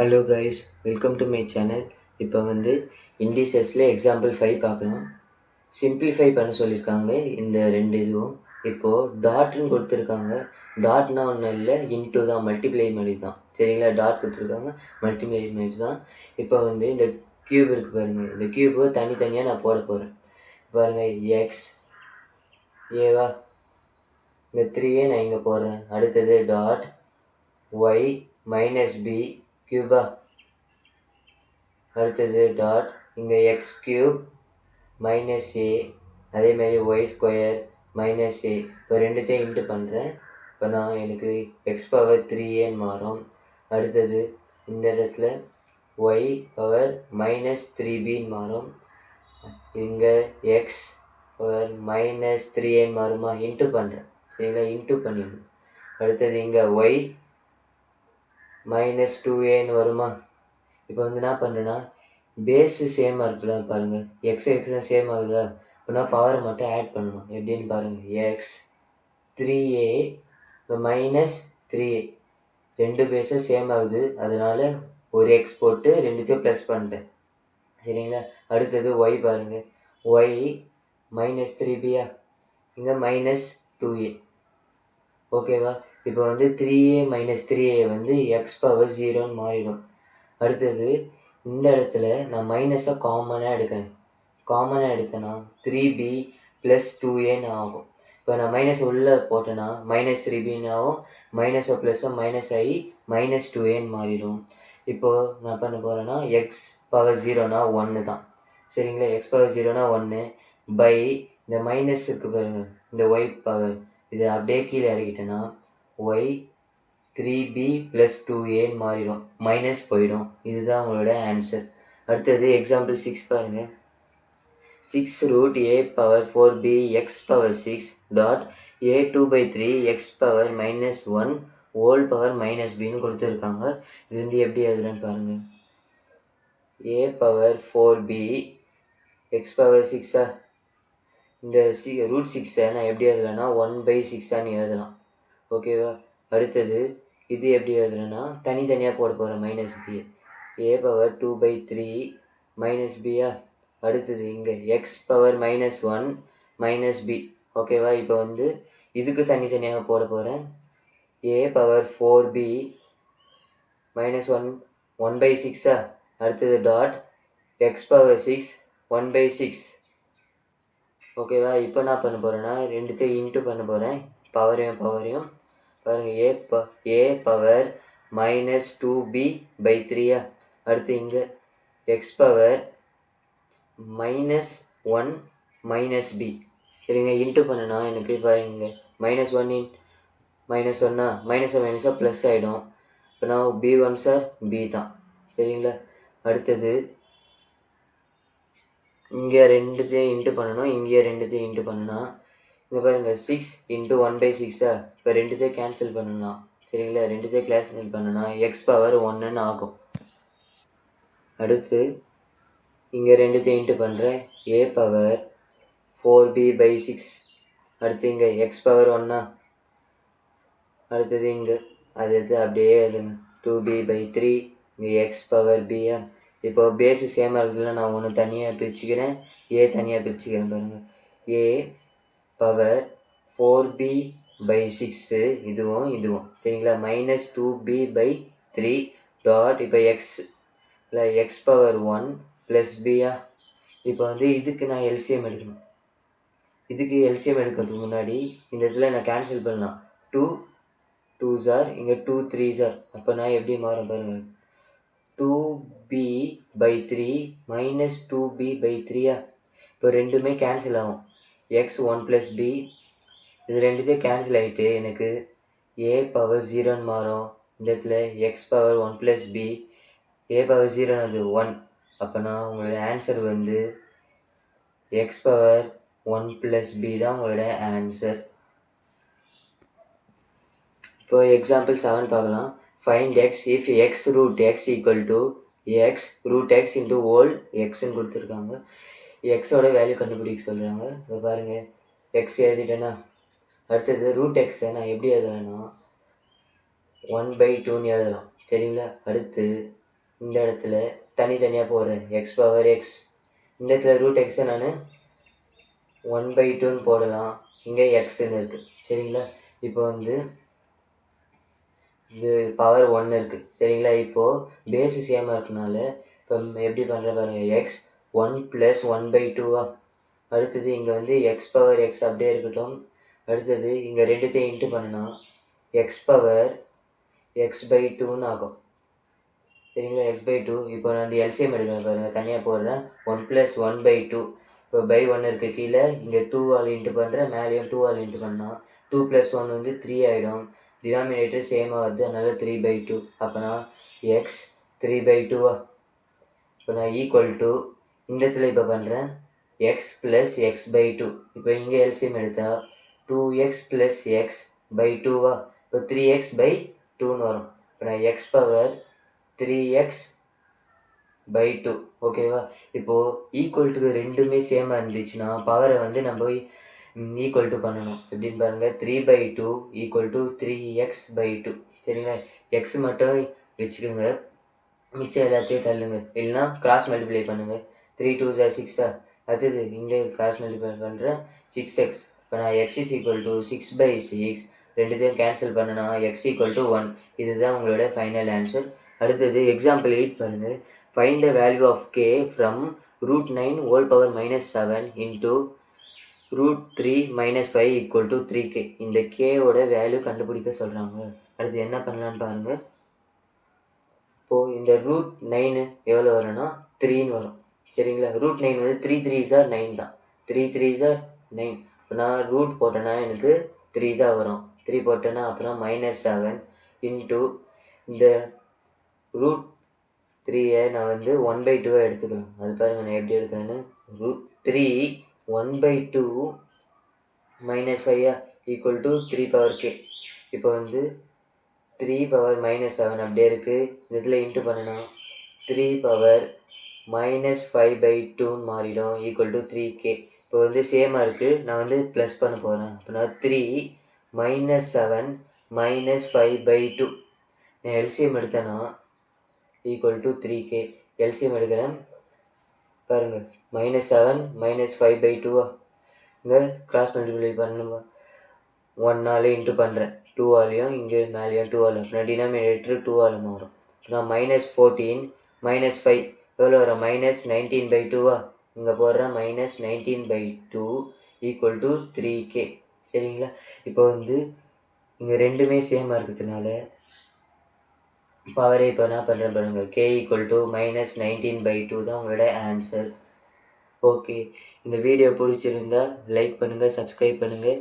Hello guys, welcome to my channel. இப்போ இண்டீசஸில் example 5 பார்க்கலாம். Simplify பண்ண சொல்லியிருக்காங்க இந்த ரெண்டு இதுவும். இப்போது டாட்னு கொடுத்துருக்காங்க. டாட்னா ஒன்றும் இல்லை, இன்ட்டு தான், மல்டிப்ளை மாதிரி தான். சரிங்களா? டாட் கொடுத்துருக்காங்க, மல்டிப்ளை மாதிரி தான். இப்போ இந்த க்யூப் இருக்குது பாருங்கள். இந்த க்யூபை தனித்தனியாக நான் போட போகிறேன். பாருங்கள், எக்ஸ் ஏவா, இந்த 3 நான் இங்கே போடுறேன். அடுத்தது டாட் ஒய் மைனஸ் பி கியூபா. அடுத்தது டாட் இங்கே எக்ஸ் கியூப் மைனஸ் ஏ, அதேமாதிரி ஒய் ஸ்கொயர் மைனஸ் ஏ. இப்போ ரெண்டுத்தையும் இன்ட்டு பண்ணுறேன். இப்போ நான் எனக்கு எக்ஸ் பவர் 3ஏன்னு மாறும். அடுத்தது இந்த இடத்துல ஒய் பவர் மைனஸ் 3பின்னு மாறும். இங்கே எக்ஸ் பவர் மைனஸ் 3ஏன்னு மாறுமா? இன்ட்டு பண்ணுறேன். சரிங்களா? இன்ட்டு பண்ணிடணும். அடுத்தது இங்கே ஒய் மைனஸ் 2ஏன்னு வருமா? இப்போ என்ன பண்ணுறேன்னா, பேஸு சேமாக இருக்குல்ல பாருங்கள், எக்ஸ் தான் சேம் ஆகுதா? இப்போ நான் பவரை மட்டும் ஆட் பண்ணணும். எப்படின்னு பாருங்கள், எக்ஸ் 3a இப்போ மைனஸ் 3a, ரெண்டு பேஸும் சேம் ஆகுது. அதனால் ஒரு எக்ஸ் போட்டு ரெண்டுத்தையும் ப்ளஸ் பண்ணிட்டேன். சரிங்களா? அடுத்தது ஒய் பாருங்கள், ஒய் மைனஸ் 3bயா, இங்கே மைனஸ் 2a. ஓகேவா? இப்போ 3a minus 3a X power 0ன்னு மாறிடும். அடுத்தது இந்த இடத்துல நான் மைனஸை காமனாக எடுக்கிறேன். காமனாக எடுத்தேன்னா 3b ப்ளஸ் 2aன்னு ஆகும். இப்போ நான் மைனஸ் உள்ளே போட்டேன்னா மைனஸ் 3bன்னு ஆகும். மைனஸோ ப்ளஸ்ஸோ மைனஸ் ஆகி மைனஸ் 2aன்னு மாறிடும். இப்போது நான் பண்ண போகிறேன்னா எக்ஸ் பவர் 0னா 1 தான். சரிங்களா? எக்ஸ் பவர் 0னா 1 பை இந்த மைனஸ் இருக்குது பாருங்கள், இந்த ஒய் பவர், இது அப்படியே கீழே இறக்கிட்டேன்னா ஒய் 3b ப்ளஸ் 2aன்னு மாறிடும். மைனஸ் போயிடும். இதுதான் உங்களோட ஆன்சர். அடுத்தது எக்ஸாம்பிள் 6 பாருங்கள். 6 root a power 4b x power 6 dot a 2/3 x power minus 1 whole power minus பின்னு கொடுத்துருக்காங்க. இது எப்படி எழுதுறேன்னு பாருங்கள். a power 4b x power 6ஆ, இந்த ரூட் 6 நான் எப்படி எழுதலைன்னா 1/6 எழுதலாம். ஓகேவா? அடுத்தது இது எப்படி எழுதுறேன்னா தனித்தனியாக போட போகிறேன். Minus b, a power 2/3 minus பியா. அடுத்தது இங்கே x power minus 1 minus b. ஓகேவா? இப்போ இதுக்கு தனித்தனியாக போட போகிறேன். ஏ பவர் 4b மைனஸ் 1/6ஆ. அடுத்தது டாட் எக்ஸ் பவர் 6 1/6. ஓகேவா? இப்போ நான் பண்ண போகிறேன்னா ரெண்டுத்தையும் இன்ட்டு பண்ண போகிறேன், பவரையும் பாருங்கள். ஏ பவர் மைனஸ் 2b/3ஆ. அடுத்து இங்கே x power minus 1 minus b. சரிங்க? இன்ட்டு பண்ணுனா எனக்கு பாருங்க, மைனஸ் 1 மைனஸ் 1 மைனஸாக ப்ளஸ் ஆகிடும். இப்போ நான் b1 சார் b தான். சரிங்களா? அடுத்தது இங்கே ரெண்டுத்தையும் இன்ட்டு பண்ணணும், இங்கே ரெண்டுத்தையும் இன்ட்டு பண்ணணும். இங்கே பாருங்கள், 6 × 1/6ஆ. இப்போ ரெண்டுத்தையும் கேன்சல் பண்ணணும். சரிங்களா? ரெண்டுத்தையும் கேன்சல் பண்ணனா எக்ஸ் பவர் 1ன்னு ஆகும். அடுத்து இங்கே ரெண்டுத்தையும் இன்ட்டு பண்ணுறேன், ஏ பவர் 4b/6. அடுத்து இங்கே எக்ஸ் பவர் 1ஆ. அடுத்தது இங்கே அது அப்படியே எழுதுங்க, 2b/3 இங்கே எக்ஸ் பவர் பியா. இப்போ பேஸு சேமாக இருக்குதுல, நான் ஒன்று தனியாக பிரிச்சுக்கிறேன், ஏ தனியாக பிரிச்சுக்கிறேன். பாருங்கள், ஏ பவர் 4b/6 இதுவும். சரிங்களா? மைனஸ் 2b/3 டாட் இப்போ எக்ஸ் இல்லை எக்ஸ் பவர் 1 ப்ளஸ் பியா. இப்போ இதுக்கு நான் எல்சிஎம் எடுக்கணும். இதுக்கு எல்சிஎம் எடுக்கிறதுக்கு முன்னாடி இந்த இடத்துல நான் கேன்சல் பண்ணலாம். 2 2s இங்கே 2 3s. அப்போ நான் எப்படி மாறும் பாருங்கள், 2b/3 மைனஸ் 2b/3ஆ. இப்போ ரெண்டுமே கேன்சல் ஆகும். எக்ஸ் 1 ப்ளஸ் பி, இது ரெண்டுத்தையும் கேன்சல் ஆகிட்டு எனக்கு ஏ பவர் 0ன்னு மாறும். இந்த இடத்துல x power 1 plus b, a power 0ன்னு 1. அப்போனா உங்களோட answer x power 1 plus b தான் உங்களோட ஆன்சர். இப்போ எக்ஸாம்பிள் 7 பார்க்கலாம். Find x if x root x equal to x root x into whole எக்ஸ்ன்னு கொடுத்துருக்காங்க. எக்ஸோட வேல்யூ கண்டுபிடிக்க சொல்கிறாங்க. இப்போ பாருங்கள், எக்ஸ் எழுதிட்டேன்னா அடுத்தது ரூட் எக்ஸை நான் எப்படி எழுதுவேன்னா 1/2ன்னு எழுதலாம். சரிங்களா? அடுத்து இந்த இடத்துல தனித்தனியாக போடுறேன் எக்ஸ் பவர் எக்ஸ். இந்த இடத்துல ரூட் எக்ஸை நான் 1/2ன்னு போடலாம். இங்கே எக்ஸ்ன்னு இருக்குது சரிங்களா. இப்போ வந்து இது பவர் 1 இருக்குது சரிங்களா. இப்போது பேஸு சேமாக இருக்கனால இப்போ எப்படி பண்ணுற பாருங்கள், எக்ஸ் 1 + 1/2 அடுத்தது இங்கே வந்து எக்ஸ் பவர் எக்ஸ் அப்படியே இருக்கட்டும். அடுத்தது இங்கே ரெண்டுத்தையும் இன்ட்டு பண்ணினா எக்ஸ் பவர் x/2ன்னு ஆகும் சரிங்களா. x/2 இப்போ நான் வந்து எல்சிஎம் எடுக்கிறேன் பாருங்கள், தனியாக போடுறேன். 1 + 1/2 இப்போ பை 1 இருக்குது கீழே, இங்கே 2 ஆல் இன்ட்டு பண்ணுறேன், மேலேயும் 2 ஆல் இன்ட்டு பண்ணால் 2 + 1 வந்து 3 ஆகிடும். டினாமினேட்டர் சேமாக வருது, அதனால் 3/2. அப்போனா எக்ஸ் 3/2 இப்போ நான் ஈக்குவல் டு இந்த இடத்துல இப்போ பண்ணுறேன் எக்ஸ் ப்ளஸ் x/2. இப்போ இங்கே எல்சிஎம் எடுத்தால் 2x + x/2 இப்போ 3x/2ன்னு வரும். இப்போ நான் எக்ஸ் பவர் 3x/2 ஓகேவா. இப்போது ஈக்குவல் டு ரெண்டுமே சேமாக இருந்துச்சுன்னா பவரை வந்து நம்ம ஈக்குவல் டு பண்ணணும். எப்படின்னு பாருங்கள், 3/2 = 3x/2 சரிங்களா. எக்ஸ் மட்டும் வச்சுக்கோங்க, மிச்சம் எல்லாத்தையும் தள்ளுங்க, இல்லைனா கிராஸ் மல்டிப்ளை பண்ணுங்கள். 3 2 6 அடுத்தது இங்கே கிராஸ் மல்டிப்ளை பண்ணுறேன் 6x. இப்போ நான் x = 6/6 ரெண்டுத்தையும் கேன்சல் பண்ணனா x = 1. இதுதான் உங்களோட ஃபைனல் ஆன்சர். அடுத்தது எக்ஸாம்பிள் 8 பாருங்கள். Find the value of k from √9 ⁻⁻7 × √3 - 5 = 3k. இந்த கேவோட வேல்யூ கண்டுபிடிக்க சொல்கிறாங்க. அடுத்து என்ன பண்ணலான்னு பாருங்கள். இப்போது இந்த √9 எவ்வளோ வரும்னா 3ன்னு வரும் சரிங்களா. √9 வந்து 3 3s are 9 தான். 3 3s are 9. இப்போ நான் ரூட் போட்டேன்னா எனக்கு 3 தான் வரும். 3 போட்டேன்னா அப்புறம் -7 இன்ட்டு இந்த √3 நான் வந்து 1/2 எடுத்துக்கலாம். அது பாருங்கள் நான் எப்படி எடுக்கிறேன்னு. √3 1/2 -5 = 3/k. இப்போ வந்து 3 பவர் -7 அப்படியே இருக்குது. இதில் இன்ட்டு பண்ணினா 3 பவர் -5/2 மாறிடும் = 3k. இப்போ வந்து சேமாக இருக்குது, நான் வந்து ப்ளஸ் பண்ண போகிறேன். இப்போ நான் 3 -7 -5/2 நான் எல்சிஎம் எடுத்தேன்னா = 3k. எல்சிஎம் எடுக்கிறேன் பாருங்கள், -7 -5/2 இங்கே கிராஸ் மல்டிப்ளை பண்ணுங்க. 1 ஆல் இன்ட்டு பண்ணுறேன், 2 ஆலையும் இங்கே மேலேயும் 2 ஆல். அப்படின்னா டினாமினேட்டர் 2 ஆல் மாறும். நான் -14 -5 எவ்வளோ வரும், -19/2 இங்கே போடுறேன். -19/2 = 3k சரிங்களா. இப்போ வந்து இங்கே ரெண்டுமே சேமாக இருக்கிறதுனால பவரே இப்போ என்ன பண்ணுறேன் பாருங்கள், k = -19/2 தான் உங்களோட ஆன்சர். ஓகே, இந்த வீடியோ பிடிச்சிருந்தா லைக் பண்ணுங்கள், சப்ஸ்கிரைப் பண்ணுங்கள்.